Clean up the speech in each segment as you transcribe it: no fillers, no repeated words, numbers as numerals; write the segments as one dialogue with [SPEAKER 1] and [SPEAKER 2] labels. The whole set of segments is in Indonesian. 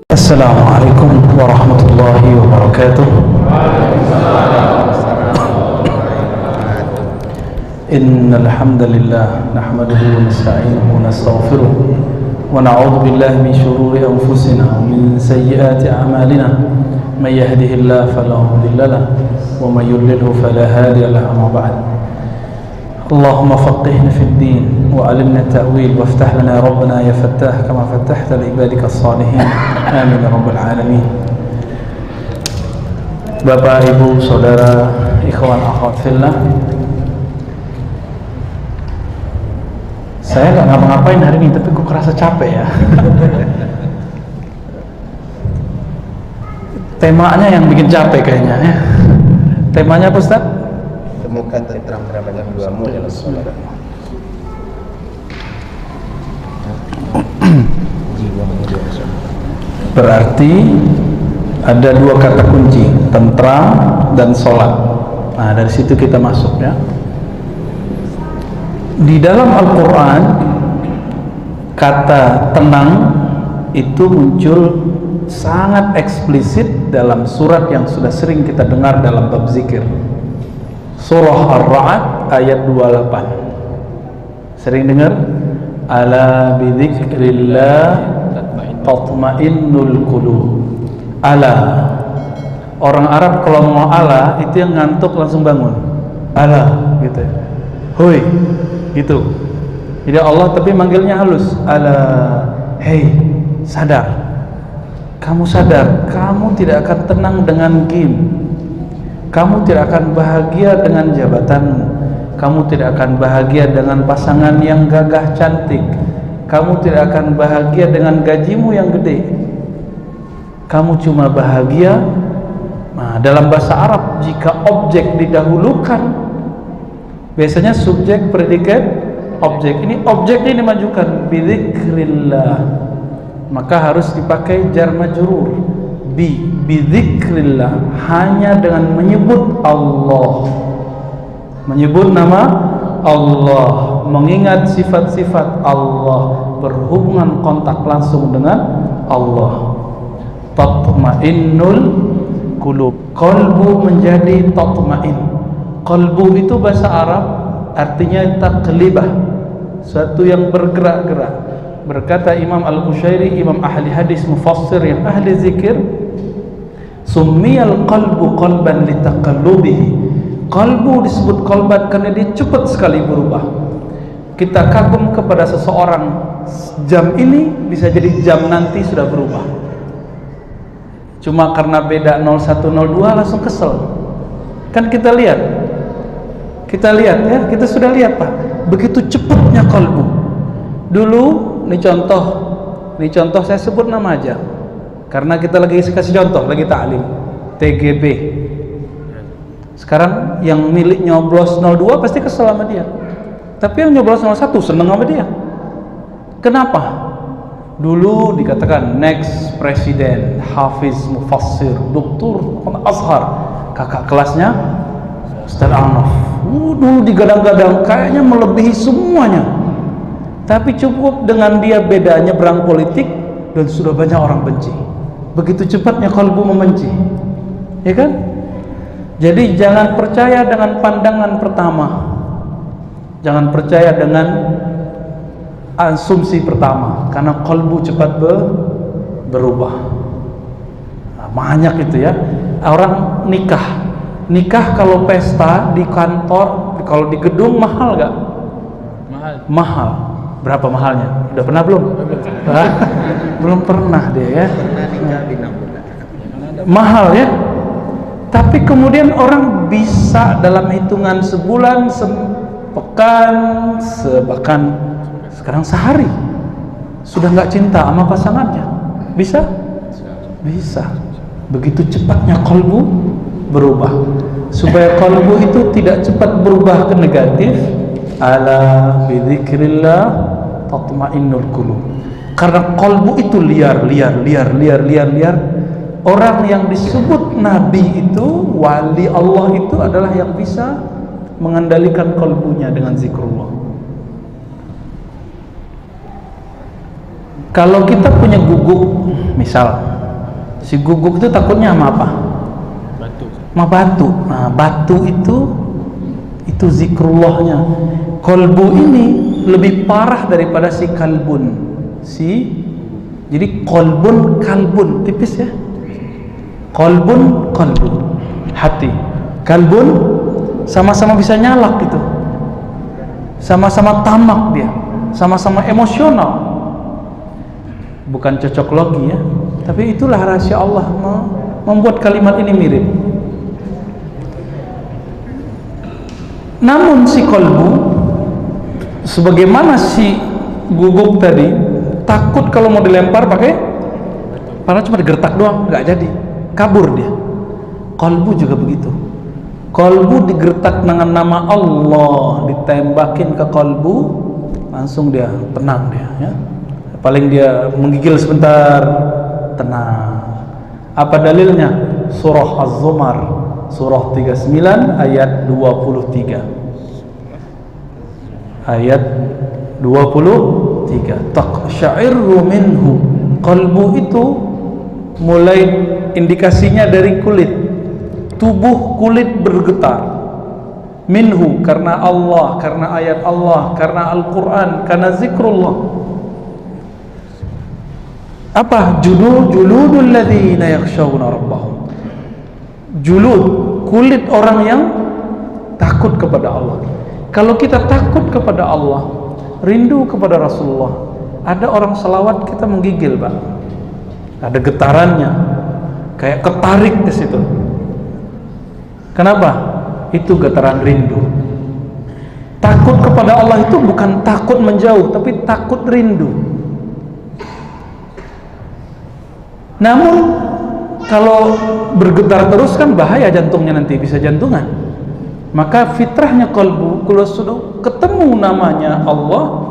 [SPEAKER 1] Assalamualaikum warahmatullahi wabarakatuh. Innal hamdalillah nahmaduhu wa nasta'inuhu wa nastaghfiruh wa na'udzu billahi min shururi anfusina wa min sayyiati a'malina. May yahdihillahu fala mudilla lahu wa may yudlilhu fala hadiya lahu. Amma ba'd. اللهم فقهنا في الدين وعلمنا التأويل وافتح لنا ربنا يا فتاح كما فتحت لعبادك الصالحين آمين يا رب العالمين. Bapak, Ibu, Saudara, ikhwan akhwat fillah, saya nggak ngapa-ngapain hari ini tapi kok kerasa capek ya. Temanya yang bikin capek kayaknya ya. Temanya apa, Ustaz?
[SPEAKER 2] Temukan tentang dalam doamu dalam sholat.
[SPEAKER 1] Berarti ada dua kata kunci, tentram dan sholat. Nah, dari situ kita masuk ya. Di dalam Al-Quran, kata tenang itu muncul sangat eksplisit dalam surat yang sudah sering kita dengar dalam bab zikir. Surah Ar-Ra'd ayat 28. Sering dengar? Ala bidzikrillah tatma'innul qulub. Ala. Orang Arab kalau mau ala itu yang ngantuk langsung bangun. Ala gitu. Hoi. Gitu. Jadi Allah tapi manggilnya halus. Ala. Hei, sadar. Kamu sadar, kamu tidak akan tenang dengan game. Kamu tidak akan bahagia dengan jabatanmu. Kamu tidak akan bahagia dengan pasangan yang gagah cantik. Kamu tidak akan bahagia dengan gajimu yang gede. Kamu cuma bahagia. Nah, dalam bahasa Arab jika objek didahulukan, biasanya subjek, predikat, objek. Ini objek ini dimajukan bidzikrillah. Maka harus dipakai jar majrur. Bidzikrillah, hanya dengan menyebut Allah, menyebut nama Allah, mengingat sifat-sifat Allah, berhubungan kontak langsung dengan Allah. Tatma'innul qulub, qalbu menjadi tatma'in. Qalbu itu bahasa Arab artinya taqlibah, suatu yang bergerak-gerak. Berkata Imam Al-Qushairi, imam ahli hadis mufassir yang ahli zikir, summiyal qalbu qalban litaqallubihi. Qalbu disebut qalban karena dia cepat sekali berubah. Kita kagum kepada seseorang, jam ini bisa jadi jam nanti sudah berubah. Cuma karena beda 0102 langsung kesel. Kan kita lihat ya, kita sudah lihat Pak, begitu cepatnya qalbu. Dulu ini contoh saya sebut nama aja karena kita lagi kasih contoh, lagi ta'lim. TGB sekarang yang milik nyoblos 02 pasti kesel sama dia, tapi yang nyoblos 01 seneng sama dia. Kenapa? Dulu dikatakan next presiden Hafiz Mufassir Dr. Azhar, kakak kelasnya Ustaz Arnof. Dulu digadang-gadang kayaknya melebihi semuanya. Tapi cukup dengan dia beda nyebrang politik dan sudah banyak orang benci. Begitu cepatnya kalbu membenci, ya kan? Jadi jangan percaya dengan pandangan pertama, jangan percaya dengan asumsi pertama, karena kalbu cepat berubah. Nah, banyak itu ya. Orang nikah kalau pesta di kantor, kalau di gedung mahal gak? Mahal. Berapa mahalnya? Udah pernah belum? Belum pernah dia ya. Mahal ya. Tapi kemudian orang bisa dalam hitungan sebulan, sepekan, bahkan sekarang sehari sudah nggak cinta sama pasangannya. Bisa? Bisa. Begitu cepatnya kalbu berubah. Supaya kalbu itu tidak cepat berubah ke negatif, ala bidzikrillah tatma'innul qulub. Karena kalbu itu liar. Orang yang disebut nabi itu, wali Allah itu adalah yang bisa mengendalikan kalbunya dengan zikrullah. Kalau kita punya guguk, misal si guguk itu takutnya sama apa?
[SPEAKER 3] Batu.
[SPEAKER 1] Sama batu. Nah, batu itu zikrullahnya. Kolbu ini lebih parah daripada si kalbun. Jadi kolbun, kalbun, tipis ya. Kolbun, hati. Kalbun sama-sama bisa nyalak gitu. Sama-sama tamak dia, sama-sama emosional. Bukan cocok logi ya, tapi itulah rahasia Allah membuat kalimat ini mirip. Namun si kolbu, sebagaimana si guguk tadi, takut kalau mau dilempar pakai, padahal cuma digertak doang, nggak jadi, kabur dia. Kolbu juga begitu. Kolbu digertak dengan nama Allah, ditembakin ke kolbu, langsung dia tenang dia. Ya. Paling dia menggigil sebentar, tenang. Apa dalilnya? Surah Az-Zumar, surah 39 ayat 23. Ayat 23. Taqsya'irru minhu. Qalbu itu mulai indikasinya dari kulit. Tubuh kulit bergetar. Minhu, karena Allah, karena ayat Allah, karena Al-Quran, karena zikrullah. Apa? Juludul ladzina yakhshawna rabbahum. Julud, kulit orang yang takut kepada Allah. Kalau kita takut kepada Allah, rindu kepada Rasulullah, ada orang selawat kita menggigil, Pak. Ada getarannya, kayak ketarik ke situ. Kenapa? Itu getaran rindu. Takut kepada Allah itu bukan takut menjauh, tapi takut rindu. Namun kalau bergetar terus kan bahaya, jantungnya nanti bisa jantungan. Maka fitrahnya kalbu, kalau sudah ketemu namanya Allah,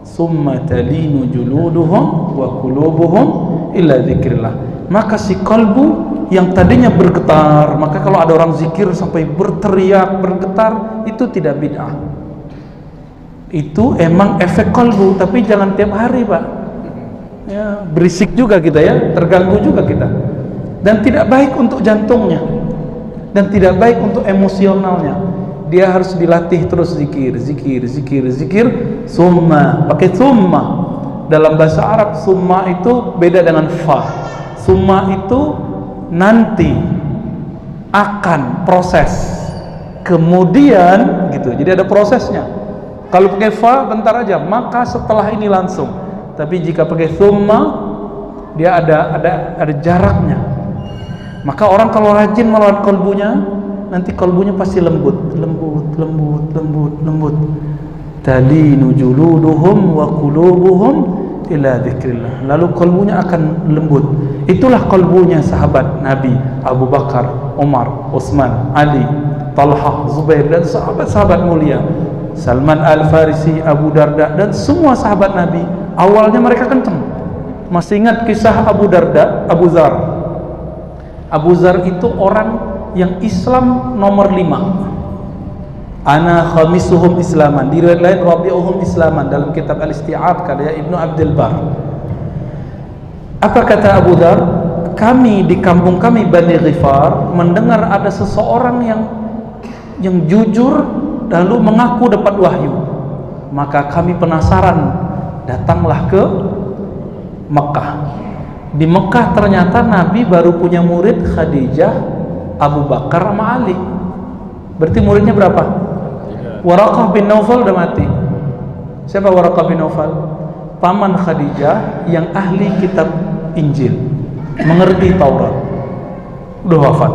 [SPEAKER 1] summa talinu juluduhum wa qulubuhum illa dzikrillah. Maka si kalbu yang tadinya bergetar, maka kalau ada orang zikir sampai berteriak, bergetar, itu tidak bid'ah. Itu emang efek kalbu, tapi jangan tiap hari, Pak. Ya, berisik juga kita ya, terganggu juga kita, dan tidak baik untuk jantungnya, dan tidak baik untuk emosionalnya. Dia harus dilatih terus zikir. Summa, pakai summa. Dalam bahasa Arab summa itu beda dengan fa. Summa itu nanti, akan, proses, kemudian gitu. Jadi ada prosesnya. Kalau pakai fa bentar aja, maka setelah ini langsung. Tapi jika pakai thumma, dia ada jaraknya. Maka orang kalau rajin merawat kalbunya, nanti kalbunya pasti lembut. Talinu juluduhum wa qulubuhum ila dzikrillah. Lalu kalbunya akan lembut. Itulah kalbunya sahabat Nabi Abu Bakar, Umar, Utsman, Ali, Talha, Zubair, dan sahabat-sahabat mulia, Salman Al-Farisi, Abu Darda, dan semua sahabat Nabi. Awalnya mereka kenceng. Masih ingat kisah Abu Darda, Abu Zar. Abu Zar itu orang yang Islam nomor 5. Ana khamisuhum islaman. Di riwayat lain rabi'uhum islaman, dalam kitab Al-Isti'ab karya Ibnu Abdul Bar. Apa kata Abu Zar? Kami di kampung kami Bani Ghifar mendengar ada seseorang yang jujur lalu mengaku dapat wahyu. Maka kami penasaran, datanglah ke Mekah. Di Mekah ternyata Nabi baru punya murid Khadijah, Abu Bakar sama Ali. Berarti muridnya berapa? 3. Waraqah bin Naufal udah mati. Siapa Waraqah bin Naufal? Paman Khadijah yang ahli kitab Injil, mengerti Taurat, udah wafat.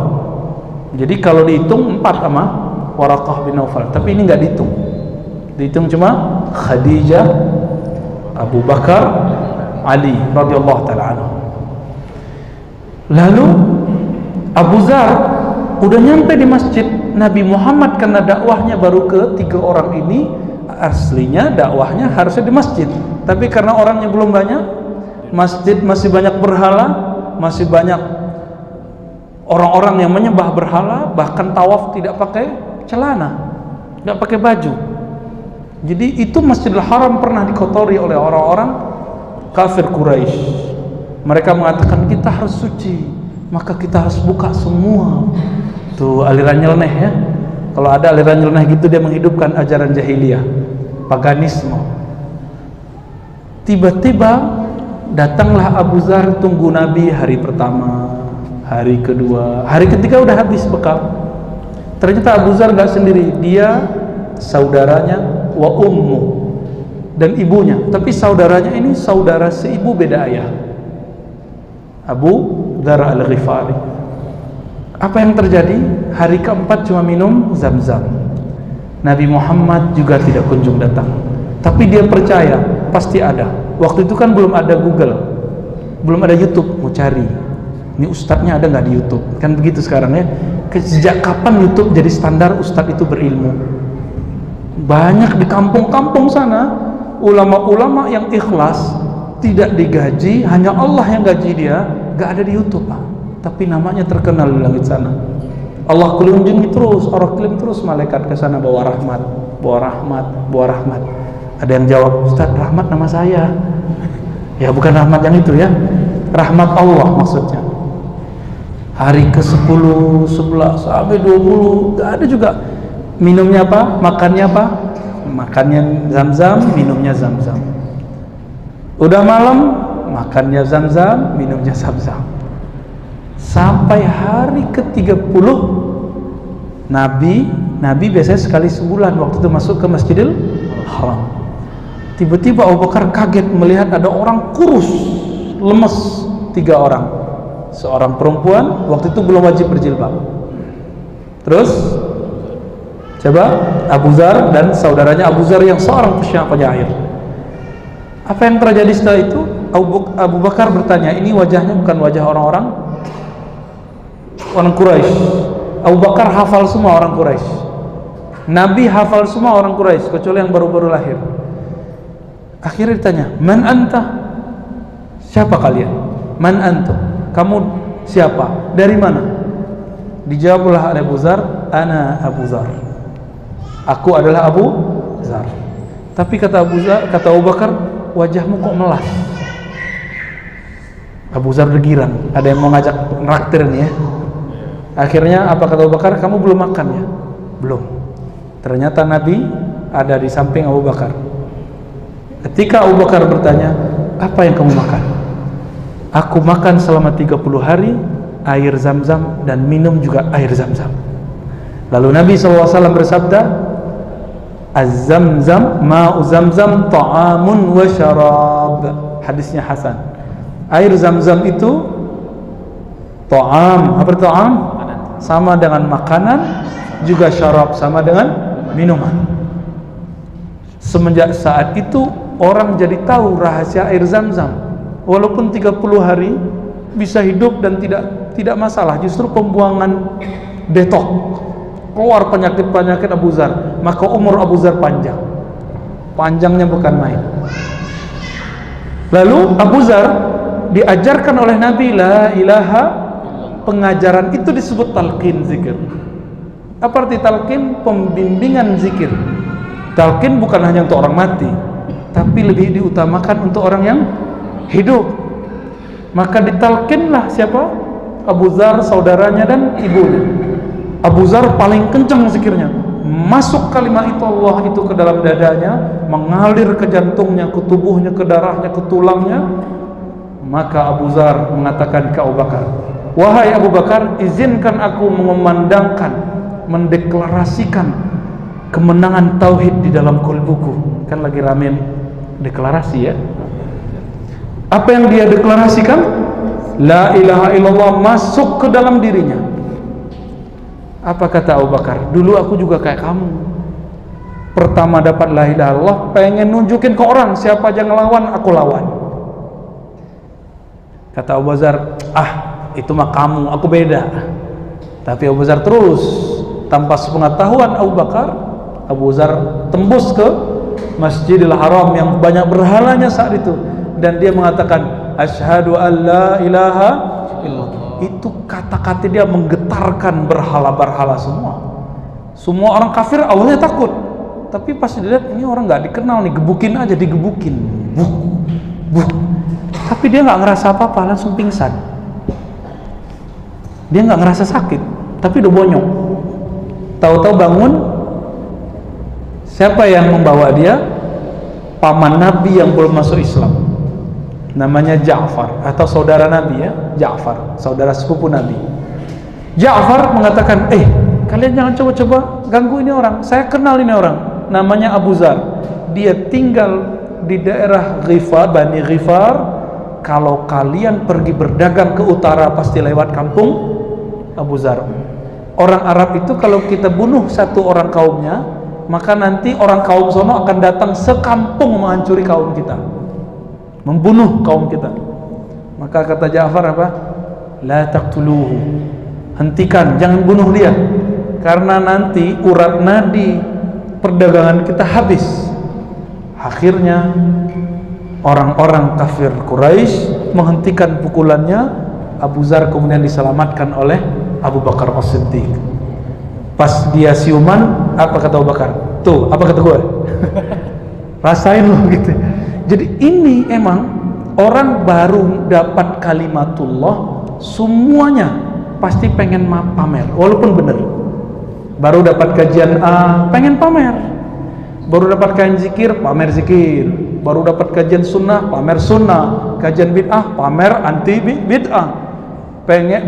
[SPEAKER 1] Jadi kalau dihitung 4 sama Waraqah bin Naufal, tapi ini nggak dihitung. Dihitung cuma Khadijah, Abu Bakar, Ali radhiyallahu taala anhu. Lalu Abu Zar udah nyampe di masjid Nabi Muhammad, karena dakwahnya baru ke 3 orang ini. Aslinya dakwahnya harusnya di masjid, tapi karena orangnya belum banyak, masjid masih banyak berhala, masih banyak orang-orang yang menyembah berhala, bahkan tawaf tidak pakai celana, tidak pakai baju. Jadi itu Masjidil Haram pernah dikotori oleh orang-orang kafir Quraisy. Mereka mengatakan kita harus suci, maka kita harus buka semua. Tuh aliran nyeleneh ya. Kalau ada aliran nyeleneh gitu, dia menghidupkan ajaran jahiliyah, paganisme. Tiba-tiba datanglah Abu Dzar tunggu Nabi hari pertama, hari kedua, hari ketiga udah habis bekal. Ternyata Abu Dzar gak sendiri, dia saudaranya wa ummu dan ibunya, tapi saudaranya ini saudara seibu beda ayah, Abu Dzar al-Ghifari. Apa yang terjadi? Hari keempat cuma minum Zam-Zam. Nabi Muhammad juga tidak kunjung datang, tapi dia percaya pasti ada. Waktu itu kan belum ada Google, belum ada YouTube. Mau cari ini ustadznya ada nggak di YouTube, kan begitu sekarang ya. Sejak kapan YouTube jadi standar ustadz itu berilmu? Banyak di kampung-kampung sana ulama-ulama yang ikhlas, tidak digaji, hanya Allah yang gaji dia, nggak ada di YouTube Pak. Tapi namanya terkenal di langit sana. Allah kelunjungi terus, orang kirim terus malaikat ke sana bawa rahmat, bawa rahmat, bawa rahmat. Ada yang jawab, Ustaz, rahmat nama saya. Ya bukan rahmat yang itu ya, rahmat Allah maksudnya. Hari ke-10, 11, sampai 20, gak ada juga. Minumnya apa? Makannya apa? Makannya Zam-Zam, minumnya Zam-Zam. Udah malam, makannya Zam-Zam, minumnya Zam-Zam. Sampai hari ke-30, Nabi biasanya sekali sebulan waktu itu masuk ke Masjidil Haram. Tiba-tiba Abu Bakar kaget melihat ada orang kurus, lemes, 3 orang. Seorang perempuan, waktu itu belum wajib berjilbab. Terus coba Abu Dzar dan saudaranya Abu Dzar yang seorang penyair. Apa yang terjadi setelah itu? Abu Bakar bertanya, ini wajahnya bukan wajah orang Quraisy. Abu Bakar hafal semua orang Quraisy. Nabi hafal semua orang Quraisy kecuali yang baru-baru lahir. Akhirnya ditanya, "Man anta?" Siapa kalian? "Man antum?" Kamu siapa? Dari mana? Dijawablah oleh Abu Dzar, "Ana Abu Dzar." Aku adalah Abu Dzar. Tapi kata Abu Bakar, "Wajahmu kok melas?" Abu Dzar bergirang, ada yang mau ngajak nraktir nih ya. Akhirnya apa kata Abu Bakar? "Kamu belum makan ya?" "Belum." Ternyata Nabi ada di samping Abu Bakar. Ketika Abu Bakar bertanya, "Apa yang kamu makan?" "Aku makan selama 30 hari air Zam-Zam dan minum juga air Zam-Zam." Lalu Nabi SAW bersabda, "Az-Zam-Zam, ma'u Zam-Zam ta'amun wa syarab." Hadisnya hasan. Air Zam-Zam itu ta'am. Apa ta'am? Sama dengan makanan, juga syarab sama dengan minuman. Semenjak saat itu orang jadi tahu rahasia air Zam-Zam. Walaupun 30 hari bisa hidup dan tidak masalah, justru pembuangan detok, keluar penyakit-penyakit Abu Dzar, maka umur Abu Dzar panjangnya bukan main. Lalu Abu Dzar diajarkan oleh Nabi la ilaha, pengajaran itu disebut talqin zikir. Apa arti talqin? Pembimbingan zikir. Talqin bukan hanya untuk orang mati, tapi lebih diutamakan untuk orang yang hidup. Maka ditalkinlah siapa? Abu Dzar, saudaranya dan ibunya. Abu Dzar paling kencang zikirnya. Masuk kalimat itu Allah itu ke dalam dadanya, mengalir ke jantungnya, ke tubuhnya, ke darahnya, ke tulangnya. Maka Abu Dzar mengatakan ke Abu Bakar, "Wahai Abu Bakar, izinkan aku mengumandangkan, mendeklarasikan kemenangan tauhid di dalam qalbuku." Kan lagi rame deklarasi ya. Apa yang dia deklarasikan? La ilaha illallah masuk ke dalam dirinya. Apa kata Abu Bakar? "Dulu aku juga kayak kamu. Pertama dapat la ilaha illallah, pengen nunjukin ke orang siapa aja ngelawan, aku lawan." Kata Abu Dzar, "Itu mah kamu, aku beda." Tapi Abu Dzar terus, tanpa sepengetahuan Abu Bakar, Abu Dzar tembus ke Masjidil Haram yang banyak berhalanya saat itu, dan dia mengatakan asyhadu an la ilaha illallah. Itu kata-kata dia menggetarkan berhala-berhala semua orang kafir awalnya takut, tapi pas dilihat ini orang nggak dikenal nih, gebukin aja, digebukin. Tapi dia nggak ngerasa apa-apa, langsung pingsan. Dia nggak ngerasa sakit, tapi udah bonyok. Tahu-tahu bangun, siapa yang membawa dia? Paman Nabi yang belum masuk Islam, namanya Ja'far, atau saudara Nabi ya, Ja'far, saudara sepupu Nabi. Ja'far mengatakan, kalian jangan coba-coba ganggu ini orang, saya kenal ini orang, namanya Abu Zar. Dia tinggal di daerah Ghifar, Bani Ghifar. Kalau kalian pergi berdagang ke utara pasti lewat kampung Abu Zar. Orang Arab itu kalau kita bunuh satu orang kaumnya, maka nanti orang kaum sono akan datang sekampung menghancuri kaum kita, membunuh kaum kita. Maka kata Ja'far apa? La taqtuluhu, hentikan, jangan bunuh dia, karena nanti urat nadi perdagangan kita habis. Akhirnya orang-orang kafir Quraisy menghentikan pukulannya. Abu Zar kemudian diselamatkan oleh Abu Bakar As-Siddiq. Pas dia siuman, apa kata Abu Bakar? Tuh, apa kata gue? Rasain lo gitu. Jadi ini emang orang baru dapat kalimatullah, semuanya pasti pengen pamer, walaupun benar. Baru dapat kajian A, pengen pamer. Baru dapat kajian zikir, pamer zikir. Baru dapat kajian sunnah, pamer sunnah. Kajian bid'ah, pamer anti bid'ah.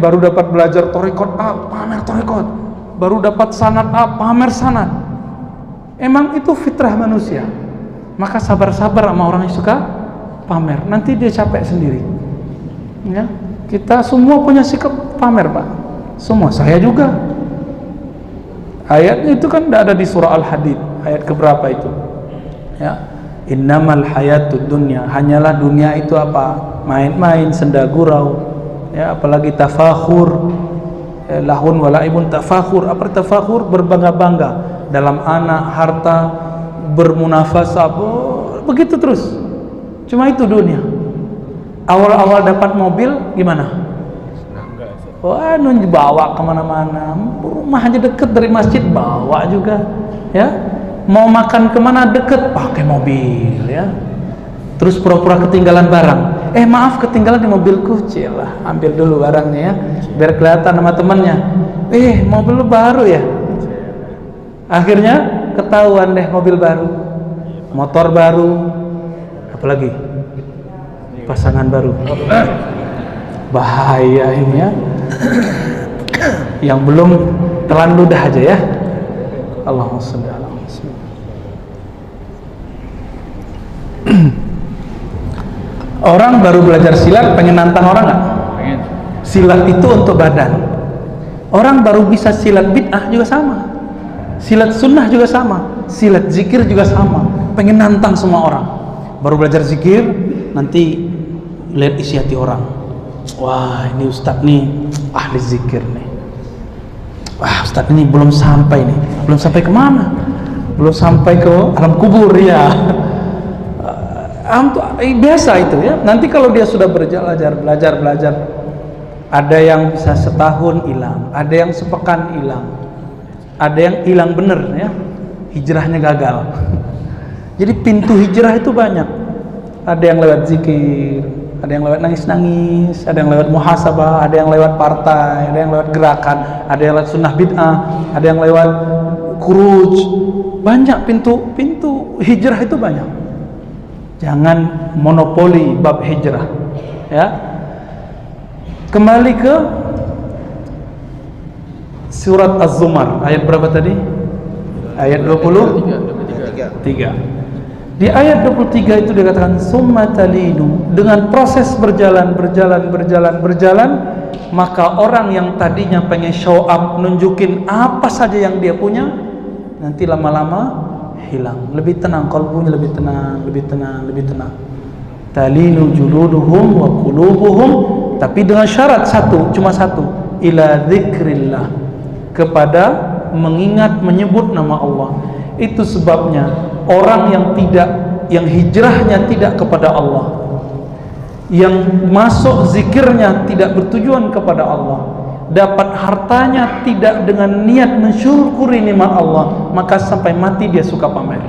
[SPEAKER 1] Baru dapat belajar thariqat A, pamer thariqat. Baru dapat sanad A, pamer sanad. Emang itu fitrah manusia. Maka sabar-sabar sama orang yang suka pamer, nanti dia capek sendiri ya. Kita semua punya sikap pamer, Pak. Semua, saya juga. Ayatnya itu kan ada di surah Al-Hadid, ayat keberapa itu ya? Innamal hayatud dunya, hanyalah dunia itu apa? Main-main, senda gurau ya. Apalagi tafakhur, lahun walaibun. Tafakhur, apa tafakhur? Berbangga-bangga dalam anak, harta, bermunafasah, begitu terus. Cuma itu dunia. Awal-awal dapat mobil gimana? Wah, bawa kemana-mana. Rumah aja deket dari masjid, bawa juga ya. Mau makan kemana deket, pakai mobil ya. Terus pura-pura ketinggalan barang. Maaf, ketinggalan di mobilku. Cilah, ambil dulu barangnya ya, biar kelihatan sama temennya. Mobil lu baru ya. Akhirnya ketahuan deh, mobil baru, motor baru, apalagi pasangan baru. Bahaya ini ya. Yang belum telan ludah aja ya. Allahumma shalli ala Muhammad. Orang baru belajar silat pengen nantang orang nggak? Pengen. Silat itu untuk badan. Orang baru bisa silat bid'ah juga sama. Silat sunnah juga sama, silat zikir juga sama, pengen nantang semua orang. Baru belajar zikir, nanti lihat isi hati orang. Wah, ini ustadz nih ahli zikir nih. Wah, ustadz ini belum sampai nih. Belum sampai kemana? Belum sampai ke alam kubur ya. Biasa itu ya. Nanti kalau dia sudah belajar, ada yang bisa setahun hilang, ada yang sepekan hilang, ada yang hilang bener ya, hijrahnya gagal. Jadi pintu hijrah itu banyak. Ada yang lewat zikir, ada yang lewat nangis-nangis, ada yang lewat muhasabah, ada yang lewat partai, ada yang lewat gerakan, ada yang lewat sunnah bid'ah, ada yang lewat khuruj. Banyak pintu hijrah itu banyak. Jangan monopoli bab hijrah ya. Kembali ke surat Az-Zumar, ayat berapa tadi? Ayat 23. Di ayat 23 itu dikatakan summa talinu, dengan proses berjalan, maka orang yang tadinya pengen show up, nunjukin apa saja yang dia punya, nanti lama-lama hilang. Lebih tenang, kalbunya lebih tenang. Talinu juluduhum wa qulubuhum, tapi dengan syarat cuma satu, ila dzikrillah, kepada mengingat, menyebut nama Allah. Itu sebabnya orang yang hijrahnya tidak kepada Allah, yang masuk zikirnya tidak bertujuan kepada Allah, dapat hartanya tidak dengan niat mensyukuri nikmat Allah, maka sampai mati dia suka pamer.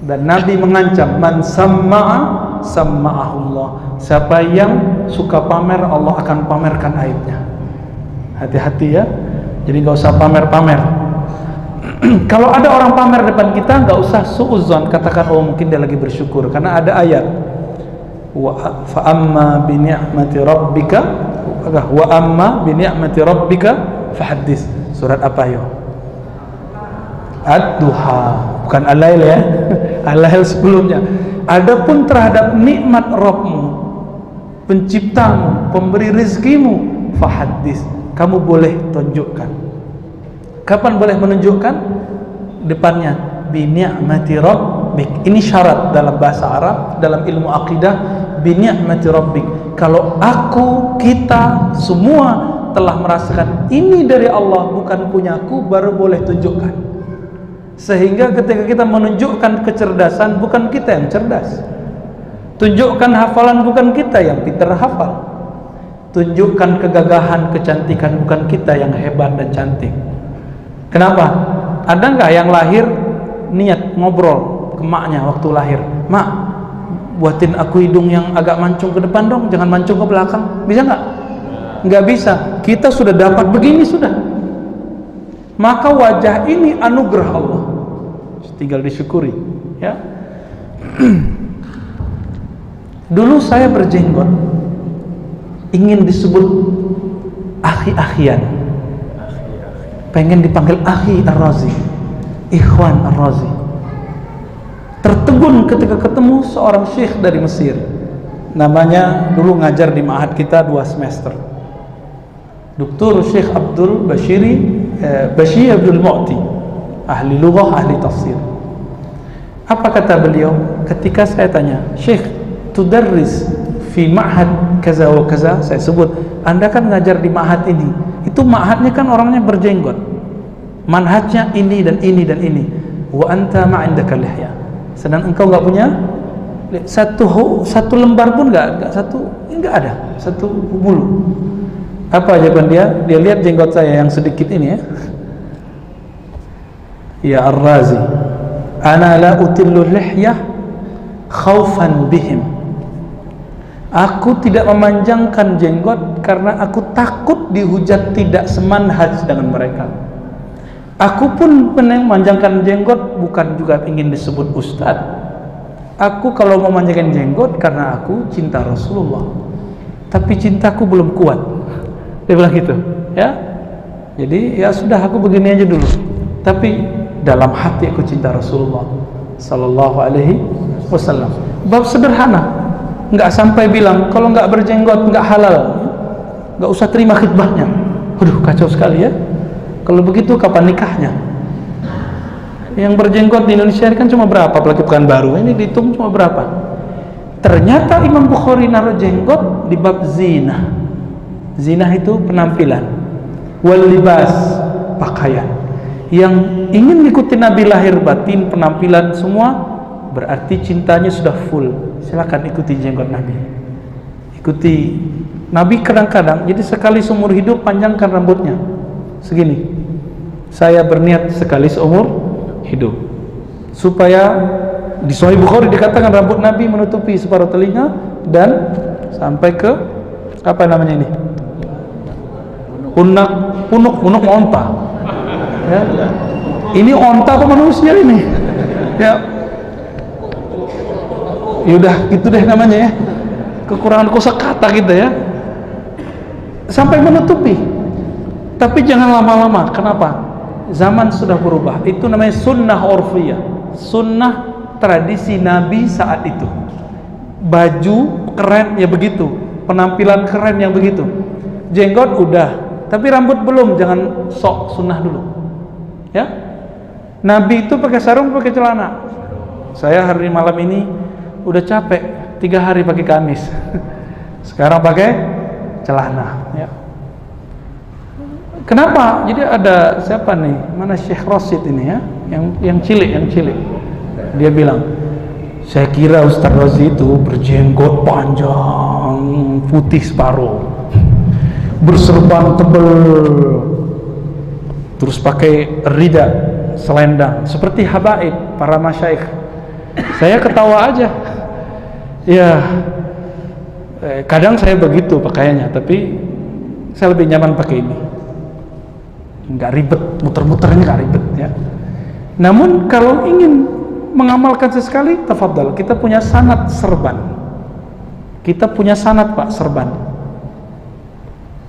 [SPEAKER 1] Dan Nabi mengancam, man samma'a samma'ahullah. Siapa yang suka pamer, Allah akan pamerkan aibnya. Hati-hati ya. Jadi nggak usah pamer-pamer. Kalau ada orang pamer depan kita, nggak usah suudzon, katakan oh mungkin dia lagi bersyukur, karena ada ayat fa amma bi ni'mati rabbika wa amma bi ni'mati rabbika fahaddits. Surat apa yo? Ad-Duha, bukan Al-Lail ya. Al-Lail sebelumnya. Adapun terhadap nikmat Rabbmu, penciptamu, pemberi rezekimu, fahaddits, kamu boleh tunjukkan. Kapan boleh menunjukkan? Depannya bi ni'mati rabbik. Ini syarat dalam bahasa Arab, dalam ilmu akidah, bi ni'mati rabbik. Kalau aku, kita semua telah merasakan ini dari Allah, bukan punyaku, baru boleh tunjukkan. Sehingga ketika kita menunjukkan kecerdasan, bukan kita yang cerdas. Tunjukkan hafalan, bukan kita yang pintar hafal. Tunjukkan kegagahan, kecantikan, bukan kita yang hebat dan cantik. Kenapa? Ada nggak yang lahir niat ngobrol ke maknya waktu lahir, mak, buatin aku hidung yang agak mancung ke depan dong, jangan mancung ke belakang. Bisa nggak? Nggak bisa. Kita sudah dapat begini sudah. Maka wajah ini anugerah Allah, tinggal disyukuri ya. Dulu saya berjenggot, ingin disebut akhi-akhian, pengen dipanggil akhi Ar-Razi, ikhwan Ar-Razi. Tertegun ketika ketemu seorang syekh dari Mesir, namanya dulu ngajar di ma'had kita 2 semester, Dr. Syekh Abdul Bashir Abdul Mu'ti, ahli lughah, ahli tafsir. Apa kata beliau ketika saya tanya, Syekh, tudarris fi ma'had kaza wa kaza, saya sebut, Anda kan ngajar di ma'had ini, itu ma'hadnya kan orangnya berjenggot, manhajnya ini dan ini dan ini, wa anta ma'indaka lihya, sedang engkau enggak punya satu lembar pun enggak ada satu bulu. Apa jawaban dia? Dia lihat jenggot saya yang sedikit ini ya. Ya Ar-Razi, ana la utillu lihyah khaufan bihim. Aku tidak memanjangkan jenggot karena aku takut dihujat tidak semanhaj dengan mereka. Aku pun memanjangkan jenggot bukan juga ingin disebut ustaz. Aku kalau mau memanjangkan jenggot karena aku cinta Rasulullah. Tapi cintaku belum kuat. Dia bilang gitu, ya. Jadi ya sudah, aku begini aja dulu. Tapi dalam hati aku cinta Rasulullah sallallahu alaihi wasallam. Bab sederhana, nggak sampai bilang kalau nggak berjenggot nggak halal, nggak usah terima khidbahnya. Waduh, kacau sekali ya. Kalau begitu kapan nikahnya? Yang berjenggot di Indonesia ini kan cuma berapa? Apalagi Pekanbaru ini dihitung cuma berapa? Ternyata Imam Bukhari naruh jenggot di bab zina. Zina itu penampilan, wal libas, pakaian. Yang ingin mengikuti Nabi lahir batin, penampilan semua, berarti cintanya sudah full. Silakan ikuti jenggot Nabi. Ikuti Nabi kadang-kadang, jadi sekali seumur hidup panjangkan rambutnya segini. Saya berniat sekali seumur hidup, supaya di Sahih Bukhari dikatakan rambut Nabi menutupi separuh telinga dan sampai ke apa namanya ini? punuk onta. Ya. Ini onta apa manusia ini? Ya. Yaudah gitu deh namanya ya. Kekurangan kosakata kita ya. Sampai menutupi. Tapi jangan lama-lama. Kenapa? Zaman sudah berubah. Itu namanya sunnah urfiyah. Sunnah tradisi Nabi saat itu. Baju keren ya begitu. Penampilan keren yang begitu. Jenggot udah. Tapi rambut belum, jangan sok sunnah dulu. Ya. Nabi itu pakai sarung, pakai celana. Saya hari malam ini udah capek, 3 hari pakai gamis. Sekarang pakai celana. Ya. Kenapa? Jadi ada siapa nih? Mana Syekh Rasid ini ya? Yang cilik. Dia bilang, saya kira Ustaz Razi itu berjenggot panjang, putih separuh, berserban tebal, terus pakai rida, selendang seperti habaib para masyaikh. Saya ketawa aja. Ya, kadang saya begitu pakaiannya, tapi saya lebih nyaman pakai ini. Nggak ribet, muter-muternya nggak ribet ya. Namun kalau ingin mengamalkan sesekali, tafadhal, kita punya sanad serban. Kita punya sanad Pak serban.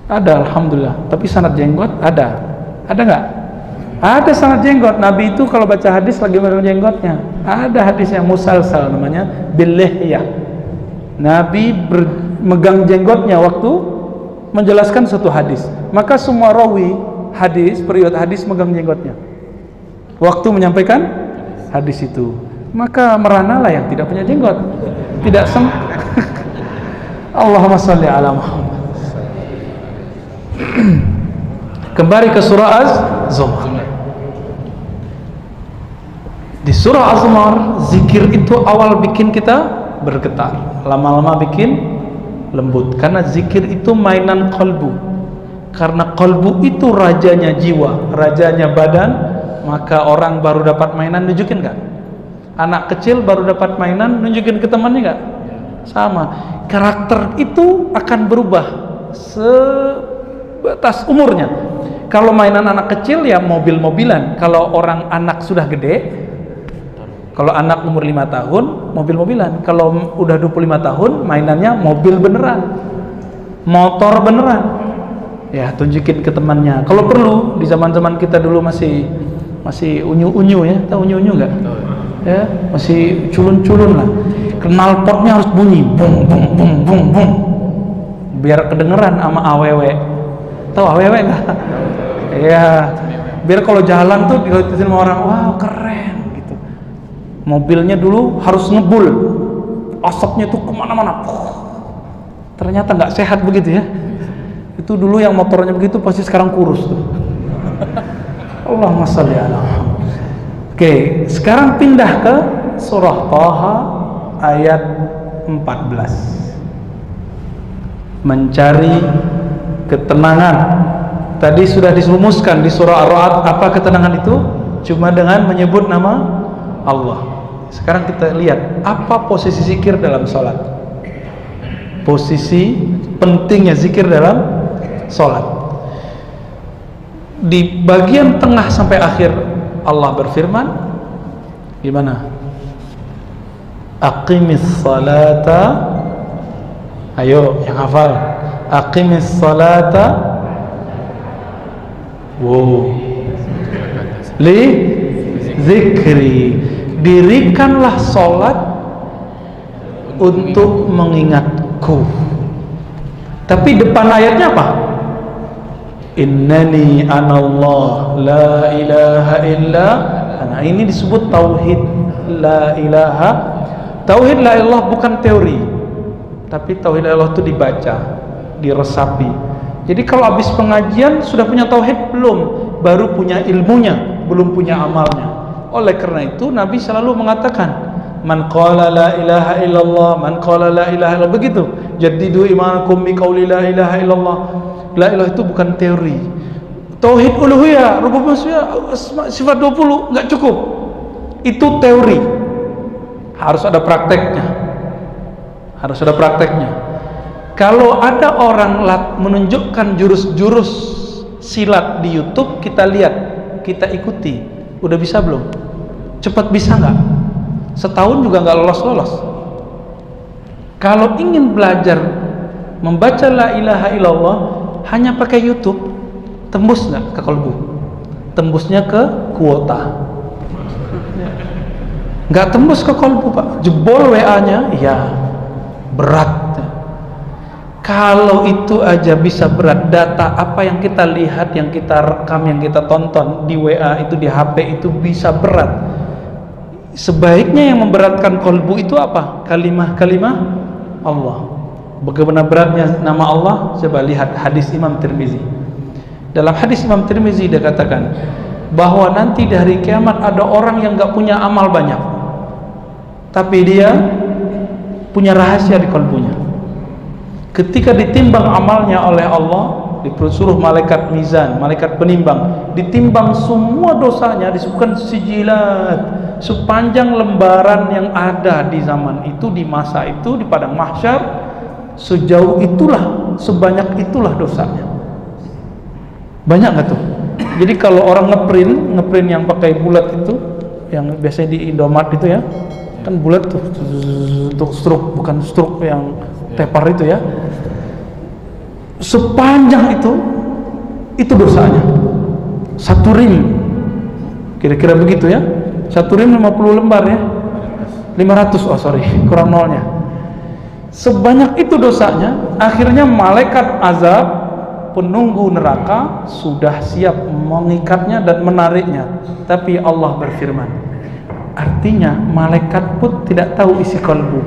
[SPEAKER 1] Ada, alhamdulillah. Tapi sanad jenggot ada nggak? Ada sanad jenggot. Nabi itu kalau baca hadis lagi megang jenggotnya. Ada hadis yang musalsal namanya bil-lihyah. Nabi megang jenggotnya waktu menjelaskan suatu hadis. Maka semua rawi hadis, periwayat hadis megang jenggotnya waktu menyampaikan hadis itu. Maka meranalah yang tidak punya jenggot, tidak Allahumma shalli ala Muhammad. Kembali ke surah Az-Zumar. Di surah Az-Zumar, zikir itu awal bikin kita bergetar, lama-lama bikin lembut, karena zikir itu mainan kolbu. Karena kolbu itu rajanya jiwa, rajanya badan, maka orang baru dapat mainan nunjukin nggak? Anak kecil baru dapat mainan nunjukin ke temannya nggak? Sama. Karakter itu akan berubah sebatas umurnya. Kalau mainan anak kecil ya mobil-mobilan. Kalau orang anak sudah gede, kalau anak umur 5 tahun mobil-mobilan. Kalau udah 25 tahun mainannya mobil beneran, motor beneran. Ya, tunjukin ke temannya. Kalau perlu, di zaman-zaman kita dulu masih unyu-unyu ya, tahu unyu-unyu nggak? Ya, masih culun-culun lah. Knalpotnya harus bunyi, bung bung bung bung bung, biar kedengeran sama awewe. Tahu awewe nggak? Ya, biar kalau jalan tuh dilihatin sama orang, wow keren gitu. Mobilnya dulu harus ngebul, asapnya tuh kemana-mana. Ternyata nggak sehat begitu ya. Itu dulu yang motornya begitu pasti sekarang kurus tuh. Allahumma shalli ala Muhammad. Oke, sekarang pindah ke surah Thaha ayat 14. Mencari ketenangan. Tadi sudah dirumuskan di surah Ar-Ra'd apa ketenangan itu? Cuma dengan menyebut nama Allah. Sekarang kita lihat apa posisi zikir dalam salat. Posisi pentingnya zikir dalam salat. Di bagian tengah sampai akhir Allah berfirman gimana? Aqimis salata. Ayo yang hafal. Aqimis salata. Wow. Li zikri. Dirikanlah salat untuk mengingatku. Tapi depan ayatnya apa? Innani anallah la ilaha illa ana. Ini disebut tauhid la ilaha. Tauhid la ilallah bukan teori, tapi tauhid la ilallah itu dibaca, diresapi. Jadi kalau habis pengajian sudah punya tauhid belum? Baru punya ilmunya, belum punya amalnya. Oleh karena itu Nabi selalu mengatakan man qala la ilaha illallah, man qala la ilaha illallah, begitu. Jaddidu imanakum bi qauli la ilaha illallah. La ilaha itu bukan teori. Tauhid uluhiyah, rububiyah, sifat 20 enggak cukup. Itu teori. Harus ada prakteknya. Harus ada prakteknya. Kalau ada orang menunjukkan jurus-jurus silat di YouTube, kita lihat, kita ikuti. Udah bisa belum? Cepat bisa nggak? Setahun juga nggak lolos-lolos. Kalau ingin belajar membaca la ilaha illallah hanya pakai YouTube, tembus nggak ke kalbu? Tembusnya ke kuota. Nggak tembus ke kalbu Pak. Jebol WA-nya, ya berat. Kalau itu aja bisa berat, data apa yang kita lihat, yang kita rekam, yang kita tonton di WA itu, di HP itu bisa berat. Sebaiknya yang memberatkan kalbu itu apa? Kalimah-kalimah Allah. Bagaimana beratnya nama Allah? Coba lihat hadis Imam Tirmizi. Dalam hadis Imam Tirmizi dia katakan bahwa nanti di hari kiamat ada orang yang gak punya amal banyak, tapi dia punya rahasia di kalbunya. Ketika ditimbang amalnya oleh Allah, disuruh malaikat mizan, malaikat penimbang, ditimbang semua dosanya, disebutkan sijilat, sepanjang lembaran yang ada di zaman itu, di masa itu, di padang mahsyar, sejauh itulah, sebanyak itulah dosanya. Banyak nggak tuh? Jadi kalau orang ngeprint yang pakai bulat itu, yang biasanya di Indomaret itu ya, kan bulat tuh, untuk struk, bukan struk yang tepar itu ya. Sepanjang itu dosanya. Satu rim, kira-kira begitu ya. Satu rim 50 lembar ya. 500, oh sorry, kurang nolnya. Sebanyak itu dosanya, akhirnya malaikat azab, penunggu neraka sudah siap mengikatnya dan menariknya. Tapi Allah berfirman, artinya malaikat pun tidak tahu isi kalbu.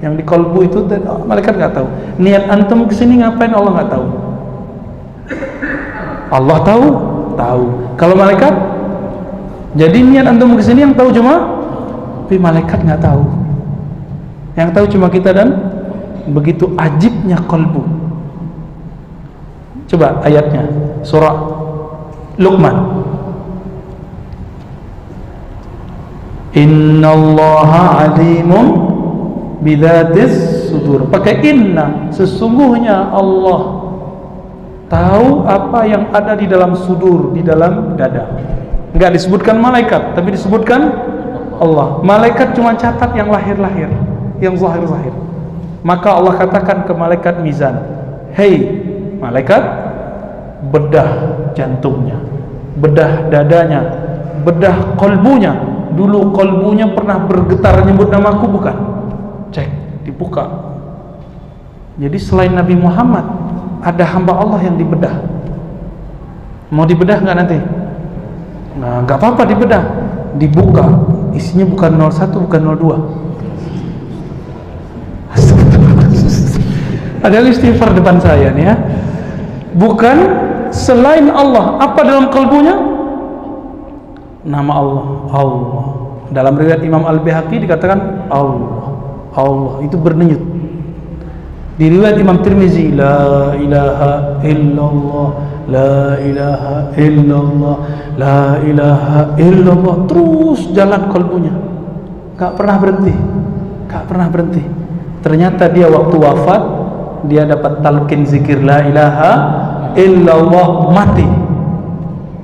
[SPEAKER 1] Yang di kalbu itu malaikat nggak tahu. Niat antum kesini ngapain Allah nggak tahu. Allah tahu. Kalau malaikat, jadi niat antum kesini yang tahu cuma, tapi malaikat nggak tahu. Yang tahu cuma kita, dan begitu ajibnya kalbu. Coba ayatnya, surah Luqman. Innallaha alimun bidzatis sudur. Pakai inna, sesungguhnya Allah tahu apa yang ada di dalam sudur, di dalam dada. Enggak disebutkan malaikat, tapi disebutkan Allah. Malaikat cuma catat yang lahir-lahir, yang zahir-zahir. Maka Allah katakan ke malaikat mizan, hei malaikat, bedah jantungnya, bedah dadanya, bedah kolbunya. Dulu kolbunya pernah bergetar nyebut namaku bukan? Cek, dibuka. Jadi selain Nabi Muhammad, ada hamba Allah yang dibedah. Mau dibedah nggak nanti? Nah, nggak apa-apa dibedah. Dibuka, isinya bukan 01, bukan 02. Ada istighfar depan saya nih ya. Bukan selain Allah. Apa dalam kalbunya? Nama Allah. Allah. Dalam riwayat Imam Al-Baihaqi dikatakan Allah itu berdenyut. Di riwayat Imam Tirmizi, la ilaha illallah, la ilaha illallah, la ilaha illallah. Terus jalan kalbunya, gak pernah berhenti. Ternyata dia waktu wafat, dia dapat talqin zikir la ilaha illallah, mati.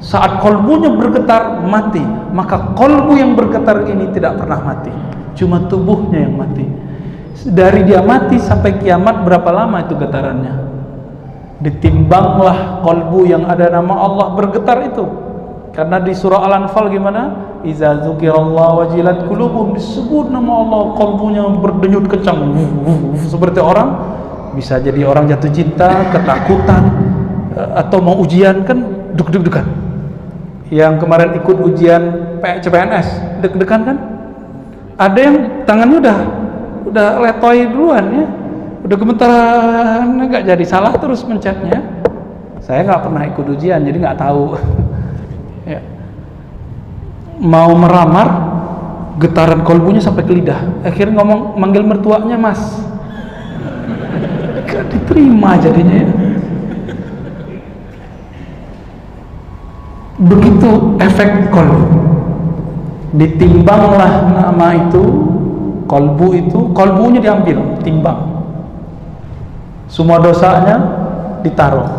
[SPEAKER 1] Saat kolbunya bergetar, mati. Maka kolbu yang bergetar ini tidak pernah mati, cuma tubuhnya yang mati. Dari dia mati sampai kiamat berapa lama itu getarannya? Ditimbanglah kolbu yang ada nama Allah bergetar itu. Karena di surah Al-Anfal gimana? Iza dzukirallahu wajilat qulubuhum, disebut nama Allah, kolbunya berdenyut kencang. Seperti orang, bisa jadi orang jatuh cinta, ketakutan, atau mau ujian kan deg-degan. Yang kemarin ikut ujian CPNS, deg-degan kan? Ada yang tangannya udah letoy duluan ya, udah gemetaran, nggak jadi, salah terus mencetnya. Saya nggak pernah ikut ujian, jadi nggak tahu. Ya. Mau meramar, getaran kolbunya sampai ke lidah. Akhirnya ngomong, manggil mertuanya Mas. Gak diterima jadinya ya. Begitu efek kolbu. Ditimbanglah nama itu, kolbu itu, kolbunya diambil, timbang. Semua dosanya ditaruh.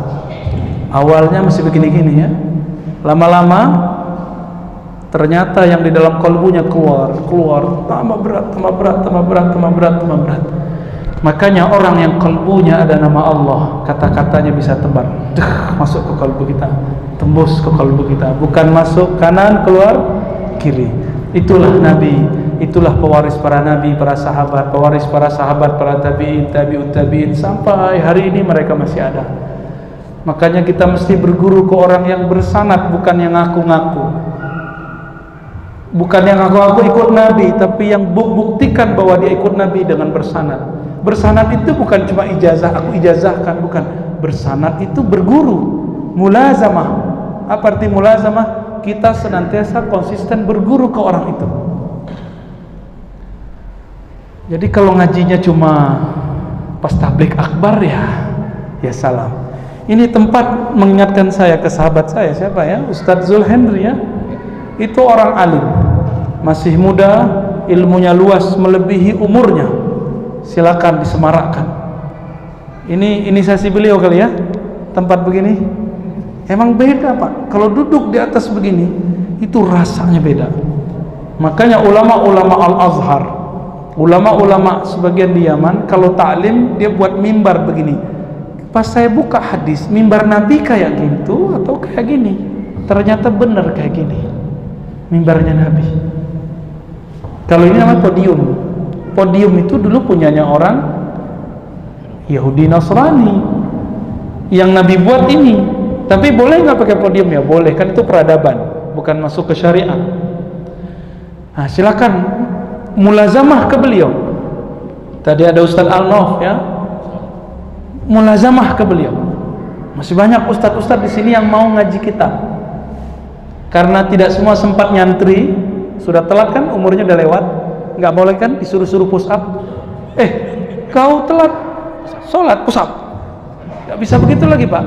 [SPEAKER 1] Awalnya masih begini-gini ya. Lama-lama ternyata yang di dalam kolbunya keluar, tambah berat. Makanya orang yang kolbunya ada nama Allah, kata-katanya bisa tebar, masuk ke kolbu kita, tembus ke kolbu kita, bukan masuk kanan keluar kiri. Itulah Nabi, itulah pewaris para Nabi, para sahabat, pewaris para sahabat, para tabi'in, tabi'ut tabi'in, sampai hari ini mereka masih ada. Makanya kita mesti berguru ke orang yang bersanad, bukan yang ngaku-ngaku. Bukan yang ngaku-ngaku ikut Nabi, tapi yang buktikan bahwa dia ikut Nabi dengan bersanad. Bersanad itu bukan cuma ijazah, aku ijazahkan, bukan. Bersanad itu berguru, mulazamah. Apa arti mulazamah? Kita senantiasa konsisten berguru ke orang itu. Jadi kalau ngajinya cuma pas tablik akbar ya salam. Ini tempat mengingatkan saya ke sahabat saya, siapa ya? Ustadz Zulhendri ya. Itu orang alim. masih muda, ilmunya luas melebihi umurnya, silakan disemarakkan. Ini inisiasi beliau kali ya, tempat begini. Emang beda Pak, kalau duduk di atas begini itu rasanya beda. Makanya ulama-ulama Al-Azhar, ulama-ulama sebagian di Yaman, kalau taklim dia buat mimbar begini. Pas saya buka hadis, mimbar Nabi kayak gitu atau kayak gini? Ternyata benar kayak gini, mimbarnya Nabi. Kalau ini namanya podium. Podium itu dulu punyanya orang Yahudi Nasrani, yang Nabi buat ini. Tapi boleh nggak pakai podium? Ya boleh, kan itu peradaban, bukan masuk ke syariat. Nah, silakan mulazamah ke beliau. Tadi ada Ustaz Al-Nof ya, mulazamah ke beliau. Masih banyak ustaz-ustaz di sini yang mau ngaji kitab. Karena tidak semua sempat nyantri, sudah telat kan, umurnya udah lewat, nggak boleh kan disuruh-suruh push up. Kau telat sholat, push up. Nggak bisa begitu lagi Pak.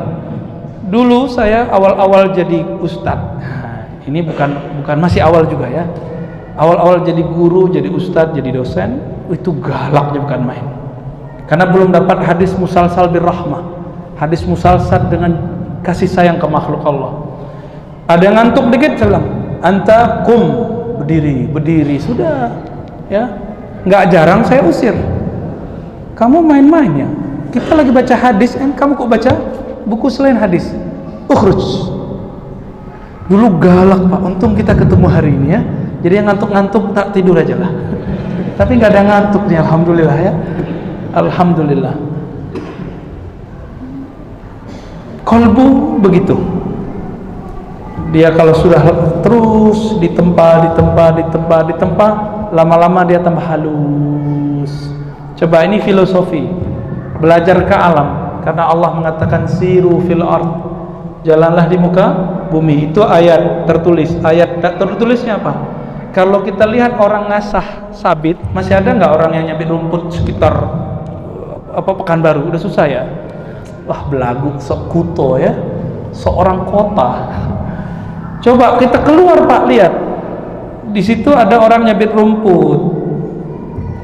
[SPEAKER 1] Dulu saya awal-awal jadi ustaz. Nah, ini bukan masih awal juga ya. Awal-awal jadi guru, jadi ustaz, jadi dosen, itu galaknya bukan main. Karena belum dapat hadis musalsal birrahmah, hadis musalsal dengan kasih sayang ke makhluk Allah. Ada yang ngantuk dikit, saya bilang, anta kum, berdiri, sudah ya. Nggak jarang saya usir, kamu main-main ya, kita lagi baca hadis, kamu kok baca buku selain hadis, ukhruj. Dulu galak Pak, untung kita ketemu hari ini ya. Jadi yang ngantuk-ngantuk tak tidur aja lah. Tapi nggak ada ngantuk nih, alhamdulillah ya. Alhamdulillah. Kolbu begitu. Dia kalau sudah terus ditempa, lama-lama dia tambah halus. Coba, ini filosofi, belajar ke alam. Karena Allah mengatakan siru fil ard, jalanlah di muka bumi. Itu ayat tertulis. Ayat tak tertulisnya apa? Kalau kita lihat orang ngasah sabit, masih ada nggak orang yang nyabit rumput sekitar Pekanbaru? Udah susah ya. Wah, belagu, sok kuto ya, seorang kota. Coba kita keluar Pak, lihat di situ ada orang nyabit rumput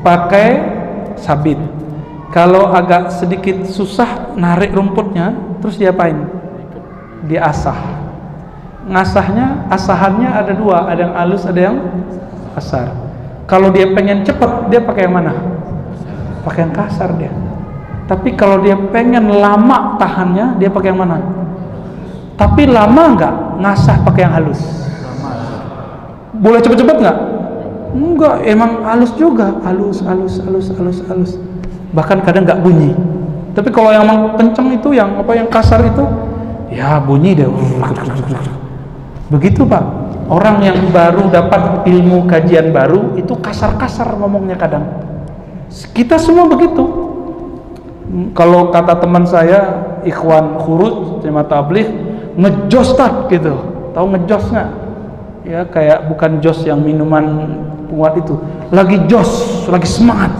[SPEAKER 1] pakai sabit. Kalau agak sedikit susah narik rumputnya, terus diapain? Diasah. Ngasahnya, asahannya ada dua, ada yang halus, ada yang kasar. Kalau dia pengen cepet, dia pakai yang mana? Pakai yang kasar dia. Tapi kalau dia pengen lama tahannya, dia pakai yang mana? Tapi lama nggak ngasah pakai yang halus? Boleh cepet-cepet nggak? Enggak, emang halus juga, halus. Bahkan kadang nggak bunyi. Tapi kalau yang kenceng itu, yang kasar itu, ya bunyi deh. Begitu Pak. Orang yang baru dapat ilmu kajian baru itu kasar-kasar ngomongnya kadang. Kita semua begitu. Kalau kata teman saya, ikhwan khuruj, jemaah tabligh, ngejos tak gitu. Tahu ngejos nggak? Ya kayak bukan jos yang minuman kuat itu. Lagi jos, lagi semangat.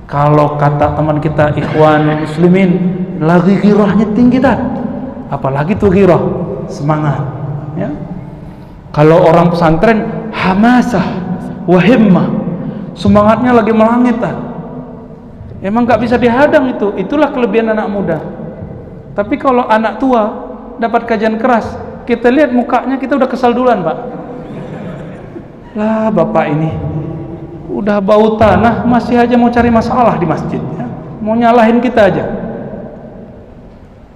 [SPEAKER 1] Kalau kata teman kita ikhwan muslimin, lagi ghirahnya tinggi tak? Apalagi tuh ghirah, semangat. Ya. Kalau orang pesantren hamasah wahimmah, semangatnya lagi melangit tak? Emang nggak bisa dihadang itu. Itulah kelebihan anak muda. Tapi kalau anak tua dapat kajian keras, kita lihat mukanya, kita udah kesal duluan Pak. Lah bapak ini udah bau tanah masih aja mau cari masalah di masjid ya. Mau nyalahin kita aja.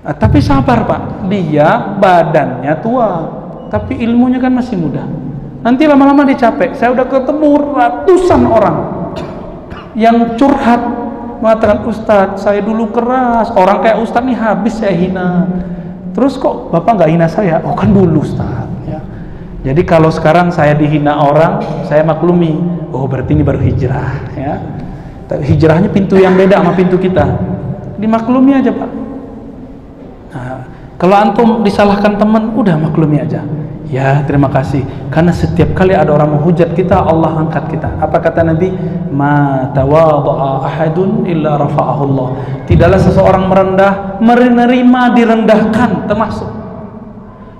[SPEAKER 1] Nah, tapi sabar Pak, dia badannya tua, tapi ilmunya kan masih muda. Nanti lama-lama dia capek. Saya udah ketemu ratusan orang yang curhat mengatakan, Ustadz saya dulu keras, orang kayak Ustadz nih habis saya hina. Terus kok Bapak nggak hina saya? Oh kan dulu Ustadz ya. Jadi kalau sekarang saya dihina orang, saya maklumi. Oh berarti ini baru hijrah ya. Tapi hijrahnya pintu yang beda sama pintu kita. Dimaklumi aja Pak. Nah, kalau antum disalahkan teman, udah maklumi aja. Ya terima kasih. Karena setiap kali ada orang menghujat kita, Allah angkat kita. Apa kata Nabi? Ma tawadha'a ahadun illa rafa'ahu Allah. Tidaklah seseorang menerima direndahkan, termasuk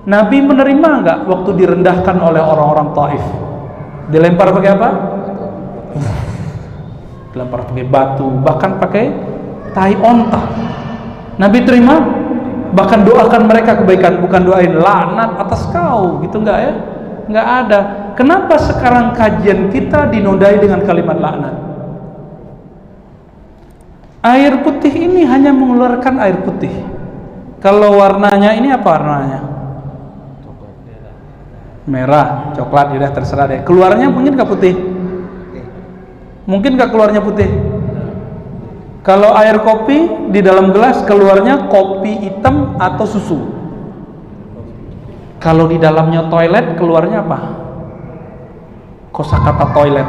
[SPEAKER 1] Nabi menerima enggak waktu direndahkan oleh orang-orang Taif? Dilempar pakai apa? Dilempar pakai batu, bahkan pakai tai onta. Nabi terima, bahkan doakan mereka kebaikan, bukan doain laknat atas kau, gitu enggak ya? Enggak ada. Kenapa sekarang kajian kita dinodai dengan kalimat laknat? Air putih ini hanya mengeluarkan air putih. Kalau warnanya ini apa warnanya? Merah, coklat, ya terserah deh. Keluarnya mungkin nggak putih? Mungkin nggak keluarnya putih? Kalau air kopi di dalam gelas keluarnya kopi hitam atau susu? Kalau di dalamnya toilet keluarnya apa? Kosakata toilet,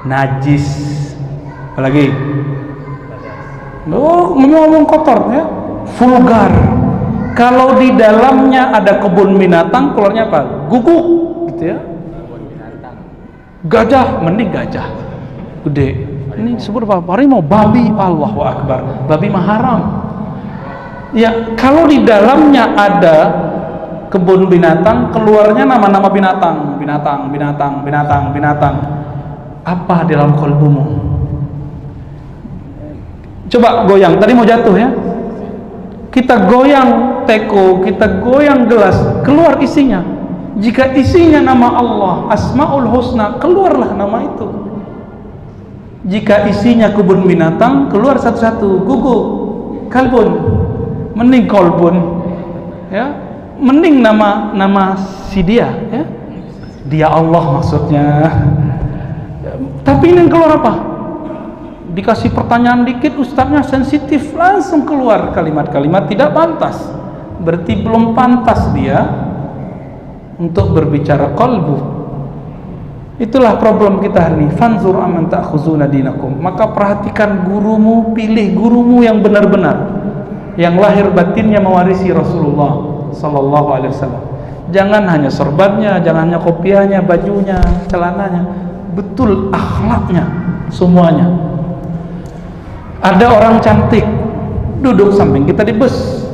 [SPEAKER 1] najis. Apalagi? Oh, ngomong kotor ya, vulgar. Kalau di dalamnya ada kebun binatang, keluarnya apa? Guguk, gitu ya. Gajah, mending gajah gede. Ini disebut apa? Harimau, babi, Allahu Akbar. Babi mah haram. Ya, kalau di dalamnya ada kebun binatang, keluarnya nama-nama binatang. Apa di dalam kalbumu? Coba goyang, tadi mau jatuh ya. Kita goyang teko, kita goyang gelas, keluar isinya. Jika isinya nama Allah, Asmaul Husna, keluarlah nama itu. Jika isinya kebun binatang, keluar satu-satu. Guguk, kalbun, mending kolbun, ya, mending nama si dia, ya, dia Allah maksudnya. Tapi ini yang keluar apa? Dikasih pertanyaan dikit, ustadznya sensitif, langsung keluar kalimat-kalimat tidak pantas. Berarti belum pantas dia untuk berbicara qalbu. Itulah problem kita hari ini. Fanzur amman ta'khuzuna dinakum. Maka perhatikan gurumu, pilih gurumu yang benar-benar, yang lahir batinnya mewarisi Rasulullah sallallahu alaihi wasallam. Jangan hanya sorbannya, jangan hanya kopiahnya, bajunya, celananya, betul akhlaknya semuanya. Ada orang cantik duduk samping kita di bus,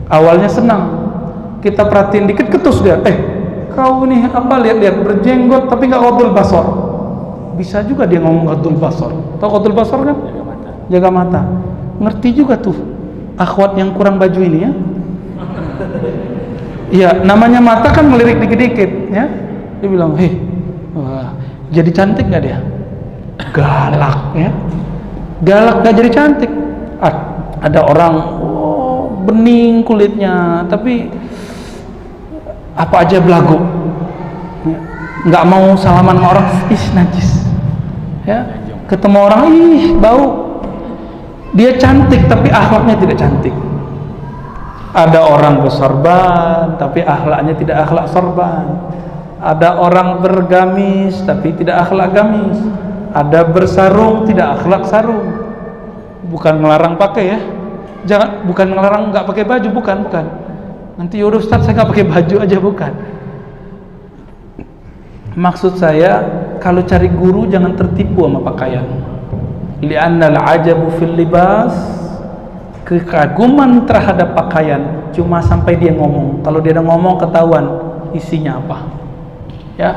[SPEAKER 1] awalnya senang, kita perhatiin dikit ketus dia, kau ini apa, lihat-lihat berjenggot tapi nggak qatul basar. Bisa juga dia ngomong qatul basar. Tahu qatul basar kan? Jaga mata. Ngerti juga tuh akhwat yang kurang baju ini ya. Iya, namanya mata kan melirik dikit-dikit ya. Dia bilang, wah, jadi cantik nggak dia? Galak ya. Galak gak jadi cantik. Ada orang bening kulitnya tapi apa aja belagu, nggak mau salaman sama orang, najis ya. Ketemu orang, bau. Dia cantik tapi akhlaknya tidak cantik. Ada orang bersorban tapi akhlaknya tidak akhlak sorban. Ada orang bergamis tapi tidak akhlak gamis. Ada bersarung tidak akhlak sarung. Bukan ngelarang pakai ya, jangan, bukan ngelarang nggak pakai baju, bukan. Nanti yaudah Ustaz saya nggak pakai baju aja, bukan. Maksud saya kalau cari guru jangan tertipu sama pakaian. Li'annal ajabu fil libas, kekaguman terhadap pakaian cuma sampai dia ngomong. Kalau dia udah ngomong ketahuan isinya apa. Ya.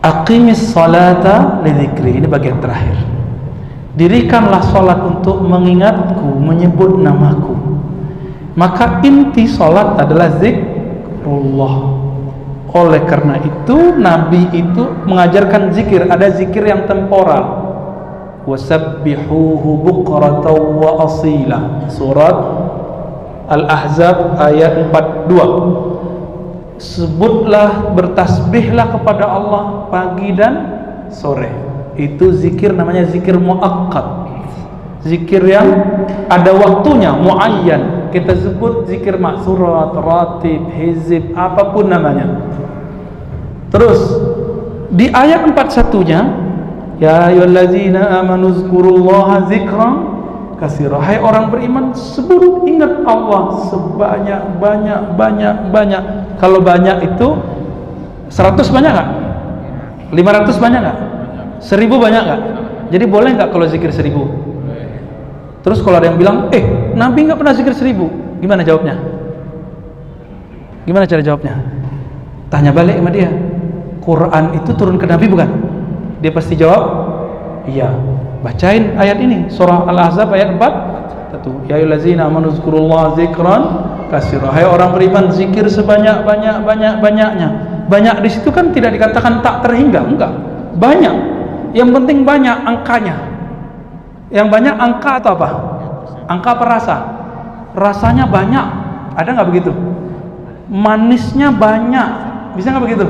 [SPEAKER 1] Aqimis salata lidzikri, ini bagian terakhir. Dirikanlah salat untuk mengingatku, menyebut namaku. Maka inti salat adalah zikrullah. Oleh karena itu Nabi itu mengajarkan zikir. Ada zikir yang temporal. Wasabbihuhu bukratan wa asila. Surat Al-Ahzab ayat 42. Sebutlah, bertasbihlah kepada Allah pagi dan sore. Itu zikir namanya zikir muakkad. Zikir yang ada waktunya, muayyan. Kita sebut zikir maksurat, ratib, hizib, apapun namanya. Terus di ayat 41-nya, ya ayyuhallazina amanu zkurullaha zikran katsira. Hai orang beriman, sebut, ingat Allah sebanyak-banyak. Kalau banyak itu 100 banyak nggak? 500 banyak nggak? 1000 banyak nggak? Jadi boleh nggak kalau zikir 1000? Terus kalau ada yang bilang, Nabi nggak pernah zikir 1000, gimana jawabnya? Gimana cara jawabnya? Tanya balik sama dia. Quran itu turun ke Nabi bukan? Dia pasti jawab, iya. Bacain ayat ini, surah Al-Ahzab ayat 4. Ya ayyuhallazina amanu dzkurullaha dzikran katsira. Hai orang beriman, zikir sebanyak-banyaknya. Banyak di situ kan tidak dikatakan tak terhingga, enggak. Banyak. Yang penting banyak angkanya. Yang banyak angka atau apa? Angka perasa. Rasanya banyak. Ada nggak begitu? Manisnya banyak. Bisa nggak begitu?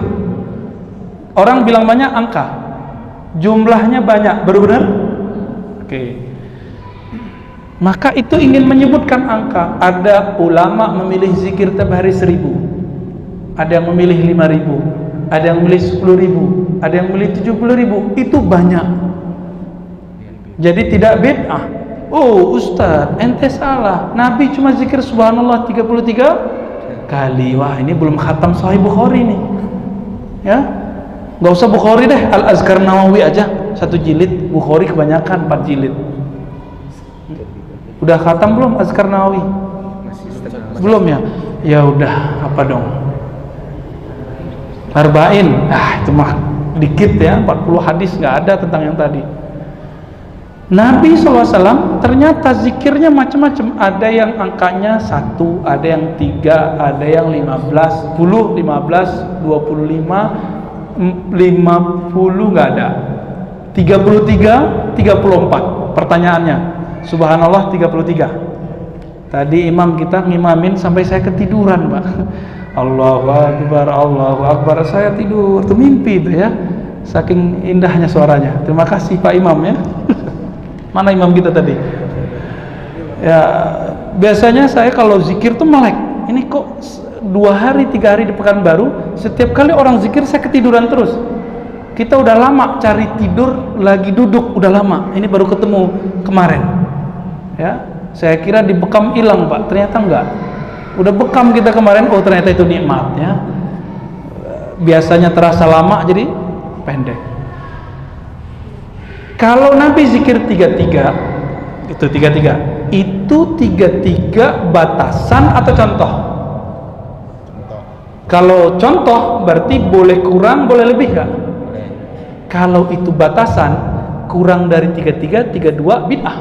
[SPEAKER 1] Orang bilang banyak angka. Jumlahnya banyak. Baru benar? Oke. Maka itu ingin menyebutkan angka. Ada ulama memilih zikir tiap hari 1000. Ada yang memilih 5000. Ada yang memilih 10.000. Ada yang memilih 70.000. Itu banyak. Jadi tidak bid'ah. Oh Ustaz, ente salah. Nabi cuma zikir subhanallah 33 kali. Wah, ini belum khatam Sahih Bukhari nih. Ya, nggak usah Bukhari deh, Al-Azkar Nawawi aja 1 jilid. Bukhari kebanyakan 4 jilid. Udah khatam belum Azkar Nawawi? Belum ya? Ya udah, apa dong? Arba'in. Itu mah dikit ya, 40 hadis nggak ada tentang yang tadi. Nabi SAW ternyata zikirnya macam-macam. Ada yang angkanya 1, ada yang 3, ada yang 15, 10, 15, 25, 50 nggak ada. 33, 34. Pertanyaannya, subhanallah 33. Tadi imam kita ngimamin sampai saya ketiduran, Pak. Allahu Akbar, Allahu Akbar. Saya tidur, itu mimpi itu ya. Saking indahnya suaranya. Terima kasih Pak Imam ya. Mana imam kita tadi? Ya, biasanya saya kalau zikir tuh melek. Ini kok 2 hari 3 hari di Pekanbaru, setiap kali orang zikir saya ketiduran terus. Kita udah lama cari tidur, lagi duduk udah lama. Ini baru ketemu kemarin. Ya, saya kira dibekam hilang Pak, ternyata enggak. Udah bekam kita kemarin, oh ternyata itu nikmat ya. Biasanya terasa lama jadi pendek. Kalau Nabi zikir 33, itu 33. Itu 33 batasan atau contoh? Kalau contoh berarti boleh kurang, boleh lebih enggak? Kalau itu batasan, kurang dari 33, 32 bid'ah.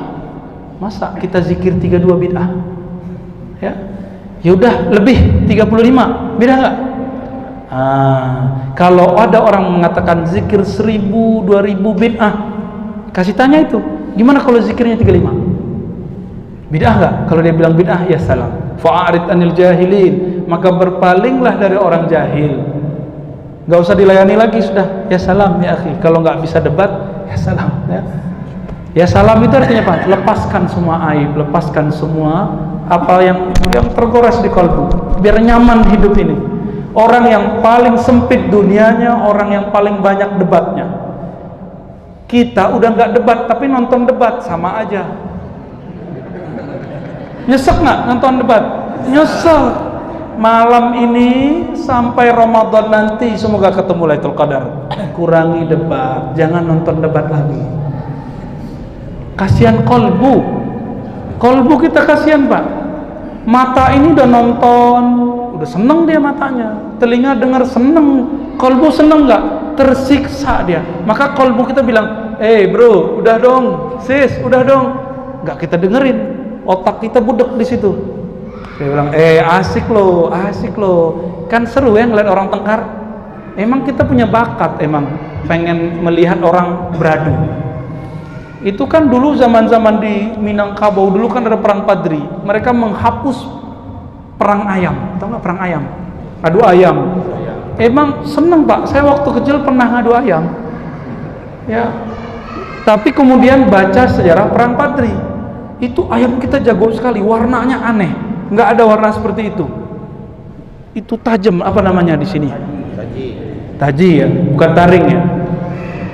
[SPEAKER 1] Masa kita zikir 32 bid'ah? Ya. Ya udah lebih 35, beda enggak? Kalau ada orang mengatakan zikir 1000, 2000 bid'ah, kasih tanya itu, gimana kalau zikirnya 35? Bid'ah enggak? Kalau dia bilang bid'ah, ya salam. Fa'arid anil jahilin, maka berpalinglah dari orang jahil. Enggak usah dilayani lagi sudah. Ya salam ya akhi. Kalau enggak bisa debat, ya salam ya. Ya salam itu artinya apa? Lepaskan semua aib, lepaskan semua apa yang tergores di kalbu, biar nyaman hidup ini. Orang yang paling sempit dunianya, orang yang paling banyak debatnya. Kita udah nggak debat tapi nonton debat, sama aja. Nyesek nggak nonton debat? Nyesel. Malam ini sampai Ramadan nanti semoga ketemu Lailatul Qadar. Kurangi debat, jangan nonton debat lagi. Kasihan kolbu. Kolbu kita kasihan Pak. Mata ini udah nonton, udah seneng dia matanya. Telinga dengar seneng, kolbu seneng nggak? Tersiksa dia. Maka kolbu kita bilang, bro, udah dong, sis, udah dong. Nggak kita dengerin. Otak kita budek di situ. Dia bilang, asik loh. Kan seru ya ngeliat orang tengkar. Emang kita punya bakat, emang pengen melihat orang beradu. Itu kan dulu zaman-zaman di Minangkabau dulu kan ada perang Padri. Mereka menghapus perang ayam. Tahu nggak perang ayam? Adu ayam. Emang seneng Pak. Saya waktu kecil pernah ngadu ayam. Ya. Tapi kemudian baca sejarah perang Padri. Itu ayam kita jago sekali. Warnanya aneh. Nggak ada warna seperti itu. Itu tajam. Apa namanya di sini? Taji ya. Bukan taring ya.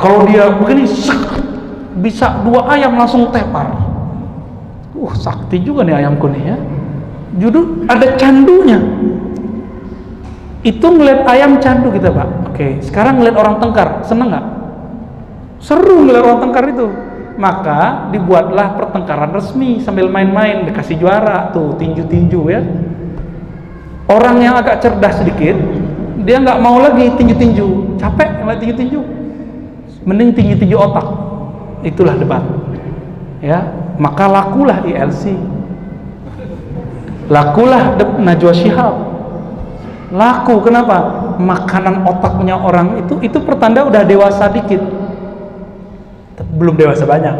[SPEAKER 1] Kalau dia begini, bisa 2 ayam langsung tepar. Sakti juga nih ayamku nih ya. Judul ada candunya. Itu ngeliat ayam candu kita Pak. Oke, sekarang ngeliat orang tengkar, seneng nggak? Seru ngeliat orang tengkar itu. Maka dibuatlah pertengkaran resmi sambil main-main, dikasih juara tuh tinju-tinju ya. Orang yang agak cerdas sedikit Dia nggak mau lagi tinju-tinju, capek ngeliat tinju-tinju. Mending tinju-tinju otak. Itulah debat. Ya, maka lakulah ILC. Lakulah Najwa Shihab. Laku, kenapa? Makanan otaknya orang itu pertanda udah dewasa dikit. Belum dewasa banyak.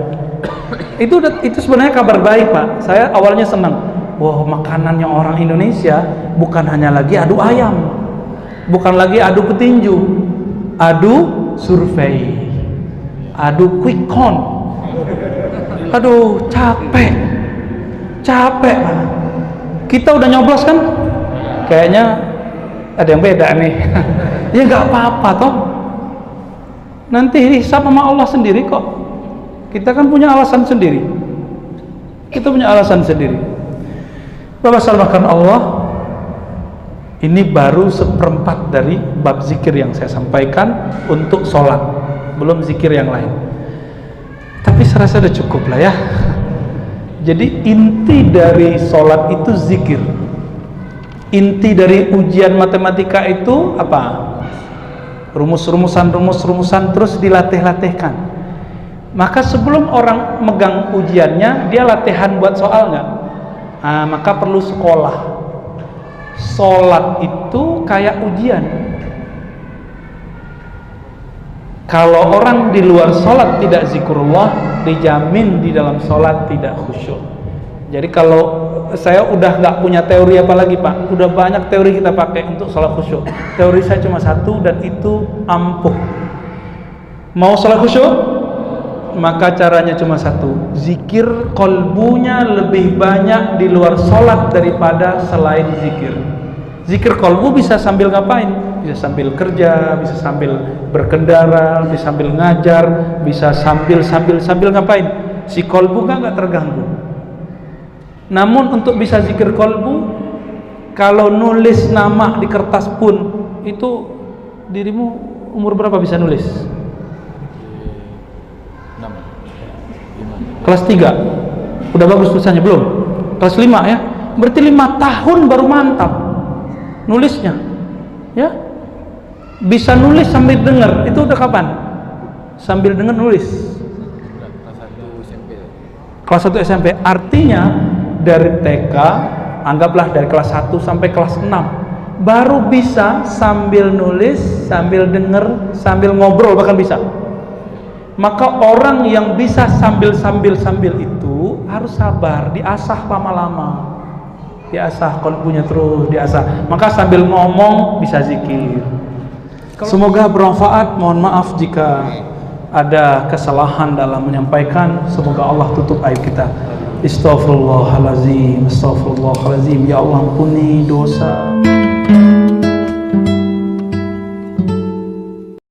[SPEAKER 1] Itu sebenarnya kabar baik, Pak. Saya awalnya senang. Wah, makanannya orang Indonesia bukan hanya lagi adu ayam, bukan lagi adu petinju, adu survei, adu quick count. Aduh, capek, Pak. Kita udah nyoblos kan? Kayaknya ada yang beda nih. Ya nggak apa-apa toh. Nanti hisab sama Allah sendiri kok. Kita kan punya alasan sendiri. Bapak salahkan Allah. Ini baru seperempat dari bab zikir yang saya sampaikan untuk sholat, belum zikir yang lain. Tapi saya rasa udah cukup lah ya. Jadi inti dari sholat itu zikir. Inti dari ujian matematika itu apa? Rumus-rumusan terus dilatih-latihkan. Maka sebelum orang megang ujiannya, dia latihan buat soal nggak? Maka perlu sekolah. Sholat itu kayak ujian. Kalau orang di luar sholat tidak zikrullah, dijamin di dalam sholat tidak khusyuk. Jadi kalau saya udah nggak punya teori apa lagi, Pak, udah banyak teori kita pakai untuk sholat khusyuk. Teori saya cuma satu dan itu ampuh. Mau sholat khusyuk? Maka caranya cuma satu, zikir kolbunya lebih banyak di luar sholat daripada selain zikir. Zikir kolbu bisa sambil ngapain? Bisa sambil kerja, bisa sambil berkendara, bisa sambil ngajar, bisa sambil ngapain? Si kolbu kan nggak terganggu. Namun untuk bisa zikir kolbu, kalau nulis nama di kertas pun, itu dirimu umur berapa bisa nulis? Kelas 3 udah bagus tulisannya belum? Kelas 5 ya, berarti 5 tahun baru mantap nulisnya ya. Bisa nulis sambil dengar, itu udah kapan? Sambil dengar nulis kelas 1 SMP. Artinya dari TK, anggaplah dari kelas 1 sampai kelas 6 baru bisa sambil nulis, sambil dengar, sambil ngobrol, bahkan bisa. Maka orang yang bisa sambil itu harus sabar, diasah lama-lama, diasah kolbunya terus diasah. Maka sambil ngomong bisa zikir. Semoga bermanfaat. Mohon maaf jika ada kesalahan dalam menyampaikan. Semoga Allah tutup aib kita. Astaghfirullahalazim, ya Allah ampuni dosa.